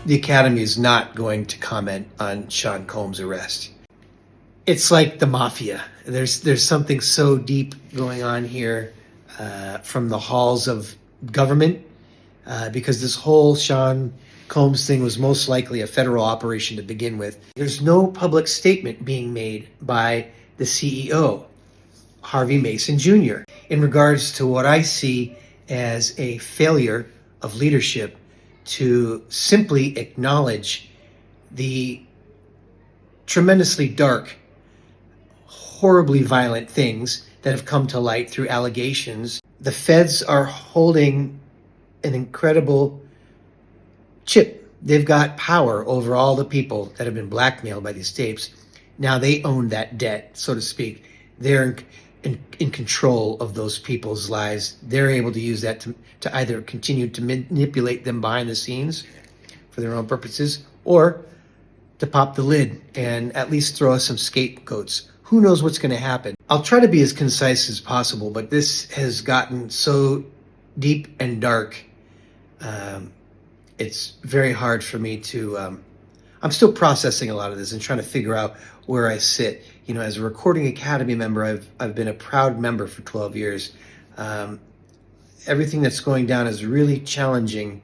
the Academy is not going to comment on Sean Combs' arrest. It's like the mafia. There's something so deep going on here from the halls of government, because this whole Sean Combs thing was most likely a federal operation to begin with. There's no public statement being made by the CEO, Harvey Mason Jr., in regards to what I see as a failure of leadership to simply acknowledge the tremendously dark, horribly violent things that have come to light through allegations. The feds are holding an incredible chip. They've got power over all the people that have been blackmailed by these tapes. Now they own that debt, so to speak. They're in control of those people's lives. They're able to use that to either continue to manipulate them behind the scenes for their own purposes, or to pop the lid and at least throw us some scapegoats. Who knows what's going to happen? I'll try to be as concise as possible, but this has gotten so deep and dark. It's very hard for me to, I'm still processing a lot of this and trying to figure out where I sit. You know, as a Recording Academy member, I've been a proud member for 12 years. Everything that's going down is really challenging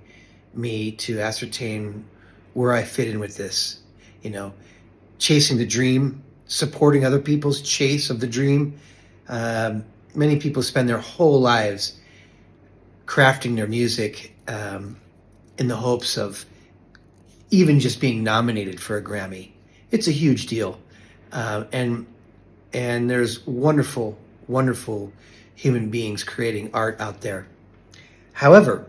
me to ascertain where I fit in with this. You know, chasing the dream, supporting other people's chase of the dream. Many people spend their whole lives crafting their music in the hopes of even just being nominated for a Grammy. It's a huge deal. And there's wonderful, wonderful human beings creating art out there. However,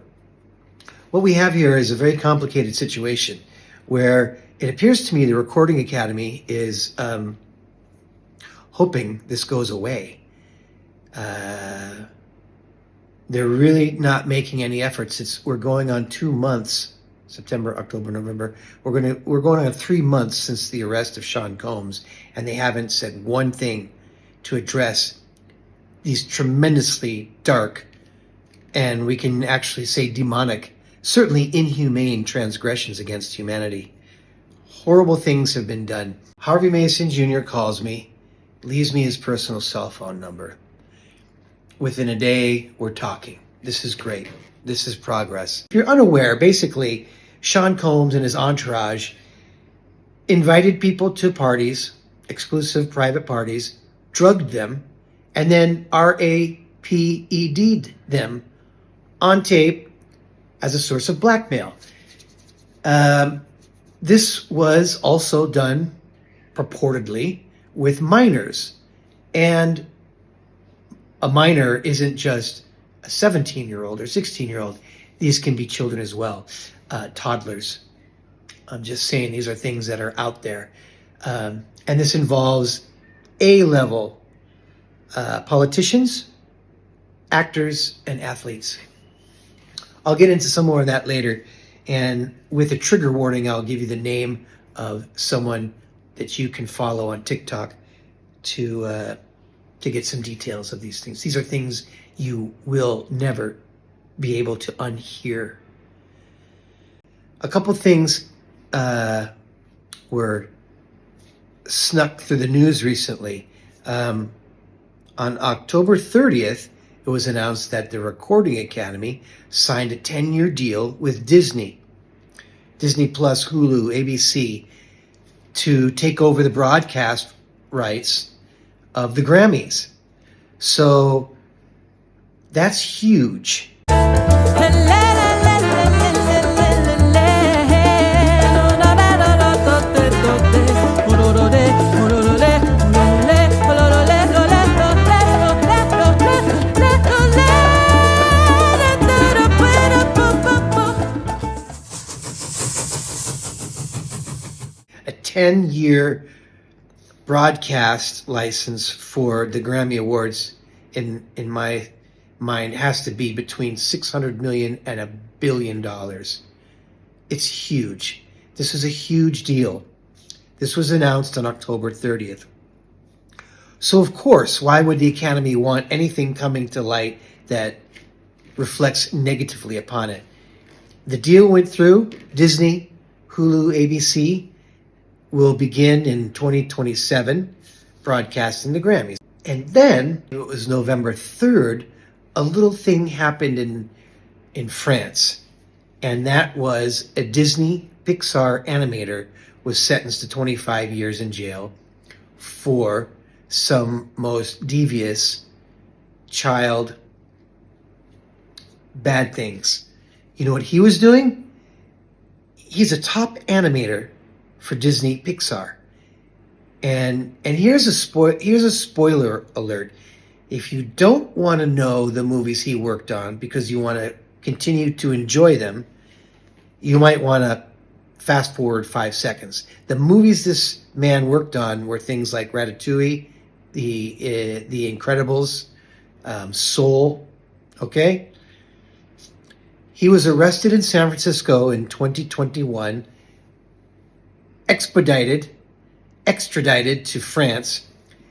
what we have here is a very complicated situation where it appears to me the Recording Academy is hoping this goes away. They're really not making any efforts. We're going on 2 months, September, October, November. We're going on 3 months since the arrest of Sean Combs, and they haven't said one thing to address these tremendously dark, and we can actually say demonic, certainly inhumane transgressions against humanity. Horrible things have been done. Harvey Mason Jr. calls me, leaves me his personal cell phone number. Within a day, we're talking. This is great. This is progress. If you're unaware, basically, Sean Combs and his entourage invited people to parties, exclusive private parties, drugged them, and then RAPED'd them on tape as a source of blackmail. This was also done, purportedly, with minors. And a minor isn't just a 17-year-old or 16-year-old. These can be children as well, toddlers. I'm just saying these are things that are out there. And this involves A-level politicians, actors, and athletes. I'll get into some more of that later. And with a trigger warning, I'll give you the name of someone that you can follow on TikTok to get some details of these things. These are things you will never be able to unhear. A couple things were snuck through the news recently. On October 30th, it was announced that the Recording Academy signed a 10-year deal with Disney, Disney Plus, Hulu, ABC, to take over the broadcast rights of the Grammys. So that's huge. A 10-year broadcast license for the Grammy Awards, in my mind, has to be between $600 million and $1 billion. It's huge. This is a huge deal. This was announced on October 30th. So of course, why would the Academy want anything coming to light that reflects negatively upon it? The deal went through. Disney, Hulu, ABC will begin in 2027 broadcasting the Grammys. And then, it was November 3rd, a little thing happened in France. And that was a Disney Pixar animator was sentenced to 25 years in jail for some most devious child bad things. You know what he was doing? He's a top animator for Disney Pixar. And here's a spoiler alert. If you don't want to know the movies he worked on because you want to continue to enjoy them, you might want to fast forward 5 seconds. The movies this man worked on were things like Ratatouille, The Incredibles, Soul. Okay? He was arrested in San Francisco in 2021, extradited to France.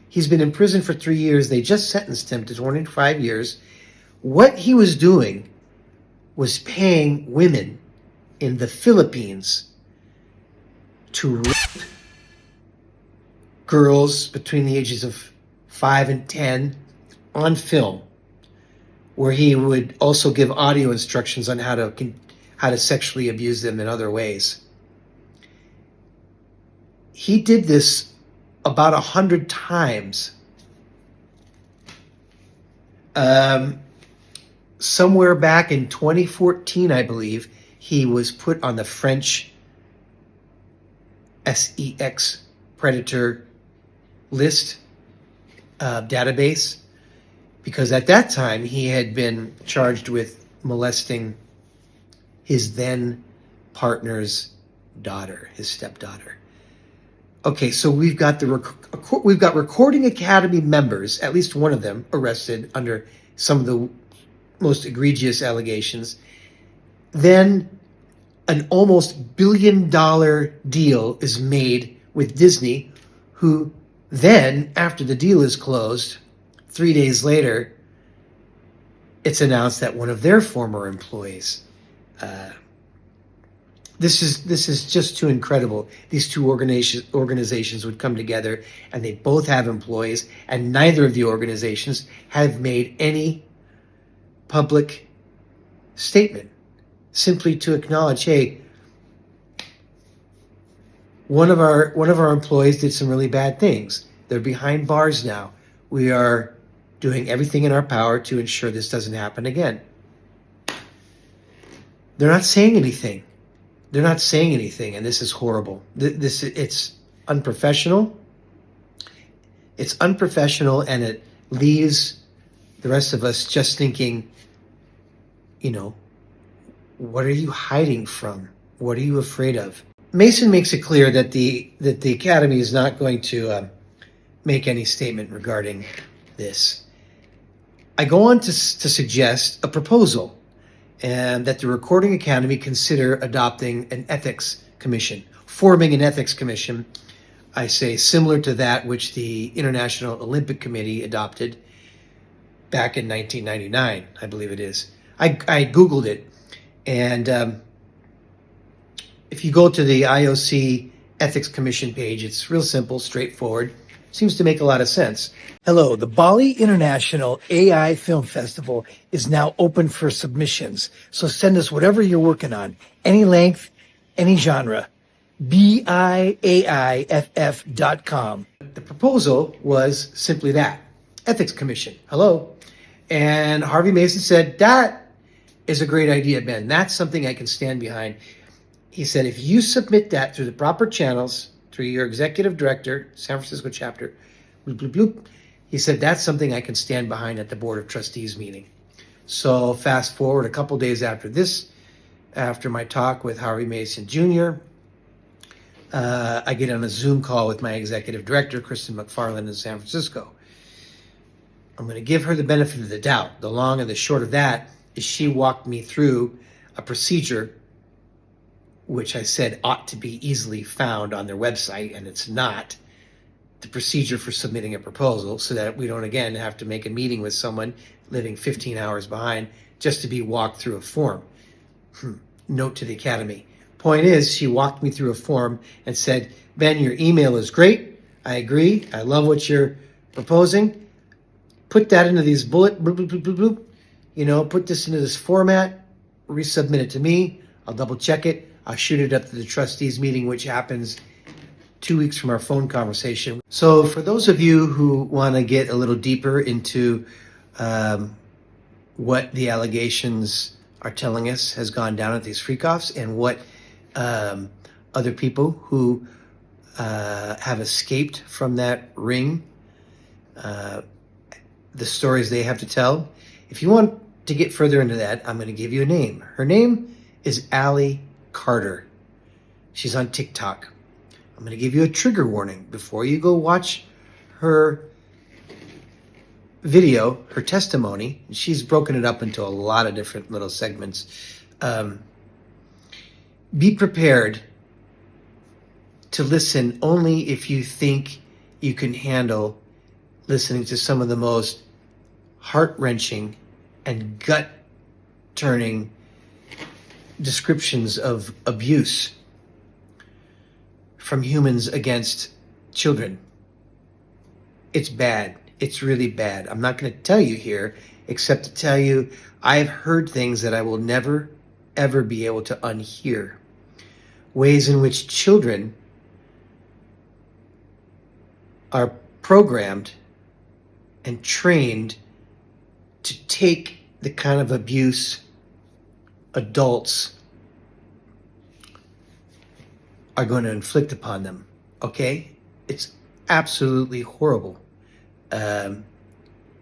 He's been in prison for 3 years. They just sentenced him to 25 years. What he was doing was paying women in the Philippines to rape girls between the ages of 5 and 10 on film, where he would also give audio instructions on how to sexually abuse them in other ways. He did this about 100 times. Somewhere back in 2014, I believe, he was put on the French SEX predator list database, because at that time he had been charged with molesting his then partner's daughter, his stepdaughter. Okay, so we've got Recording Academy members, at least one of them, arrested under some of the most egregious allegations. Then an almost $1 billion deal is made with Disney, who then, after the deal is closed, 3 days later, it's announced that one of their former employees. This is just too incredible. These two organizations would come together, and they both have employees, and neither of the organizations have made any public statement, simply to acknowledge, hey, one of our employees did some really bad things. They're behind bars now. We are doing everything in our power to ensure this doesn't happen again. They're not saying anything. They're not saying anything, and this is horrible. It's unprofessional. It's unprofessional, and it leaves the rest of us just thinking, what are you hiding from? What are you afraid of? Mason makes it clear that the Academy is not going to make any statement regarding this. I go on to suggest a proposal, and that the Recording Academy consider adopting an ethics commission, forming an ethics commission, I say, similar to that which the International Olympic Committee adopted back in 1999, I believe it is. I Googled it, and if you go to the IOC Ethics Commission page, it's real simple, straightforward. Seems to make a lot of sense. Hello, the Bali International AI Film Festival is now open for submissions. So send us whatever you're working on, any length, any genre. BIAIFF.com. The proposal was simply that, Ethics Commission. Hello. And Harvey Mason said, that is a great idea, Ben. That's something I can stand behind. He said, if you submit that through the proper channels, through your executive director, San Francisco chapter, bloop, bloop, bloop, he said, that's something I can stand behind at the Board of Trustees meeting. So fast forward a couple days after this, after my talk with Harvey Mason Jr., I get on a Zoom call with my executive director, Kristen McFarland, in San Francisco. I'm going to give her the benefit of the doubt. The long and the short of that is she walked me through a procedure which I said ought to be easily found on their website, and it's not, the procedure for submitting a proposal, so that we don't, again, have to make a meeting with someone living 15 hours behind just to be walked through a form. Note to the Academy, Point is, she walked me through a form and said, Ben, your email is great. I agree. I love what you're proposing. Put that into these bullet, bloop, bloop, bloop, bloop, bloop. You know, put this into this format, resubmit it to me. I'll double check it. I'll shoot it up to the trustees meeting, which happens 2 weeks from our phone conversation. So for those of you who want to get a little deeper into what the allegations are telling us has gone down at these freak-offs and what other people who have escaped from that ring, the stories they have to tell. If you want to get further into that, I'm going to give you a name. Her name is Allie Carter. She's on TikTok. I'm going to give you a trigger warning before you go watch her video, her testimony. She's broken it up into a lot of different little segments. Be prepared to listen only if you think you can handle listening to some of the most heart-wrenching and gut-turning descriptions of abuse from humans against children. It's bad. It's really bad. I'm not going to tell you here, except to tell you I've heard things that I will never, ever be able to unhear. Ways in which children are programmed and trained to take the kind of abuse adults are going to inflict upon them. Okay? It's absolutely horrible.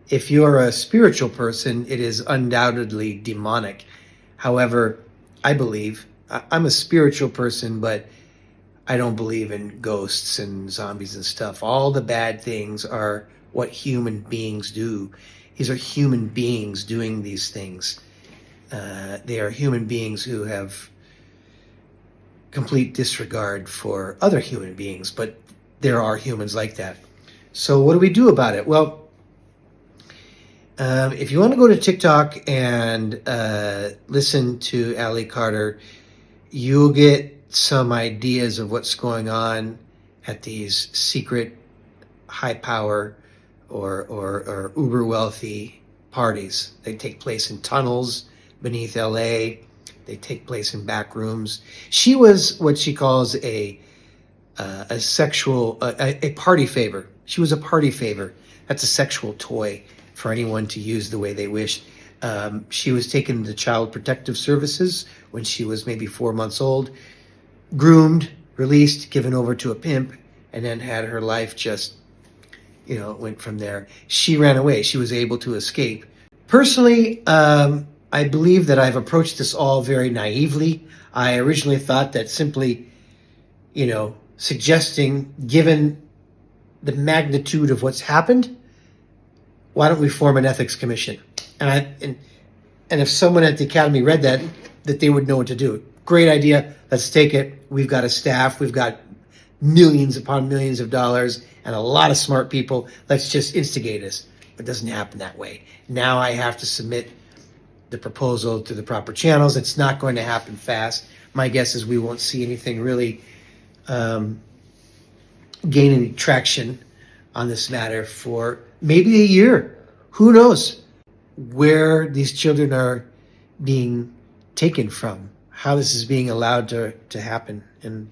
If you're a spiritual person, it is undoubtedly demonic. However, I believe, I'm a spiritual person, but I don't believe in ghosts and zombies and stuff. All the bad things are what human beings do. These are human beings doing these things. They are human beings who have complete disregard for other human beings, but there are humans like that. So what do we do about it? Well, if you want to go to TikTok and listen to Allie Carter, you'll get some ideas of what's going on at these secret high power or uber wealthy parties. They take place in tunnels beneath LA. They take place in back rooms. She was what she calls a party favor. She was a party favor. That's a sexual toy for anyone to use the way they wish. She was taken to Child Protective Services when she was maybe 4 months old, groomed, released, given over to a pimp, and then had her life just, went from there. She ran away. She was able to escape. Personally, I believe that I've approached this all very naively. I originally thought that simply, suggesting, given the magnitude of what's happened, why don't we form an ethics commission? And if someone at the Academy read that they would know what to do. Great idea. Let's take it. We've got a staff. We've got millions upon millions of dollars and a lot of smart people. Let's just instigate this. It doesn't happen that way. Now I have to submit the proposal to the proper channels. It's not going to happen fast. My guess is we won't see anything really gain any traction on this matter for maybe a year. Who knows where these children are being taken from, how this is being allowed to happen. And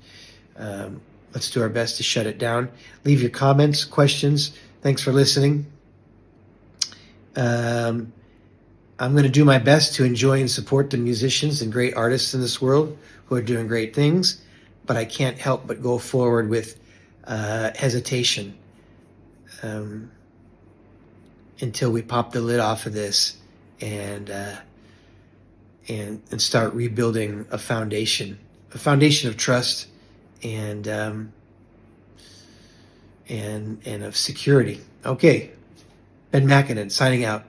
let's do our best to shut it down. Leave your comments, questions. Thanks for listening. I'm going to do my best to enjoy and support the musicians and great artists in this world who are doing great things, but I can't help but go forward with hesitation until we pop the lid off of this and start rebuilding a foundation of trust and of security. Okay, Ben Makinen signing out.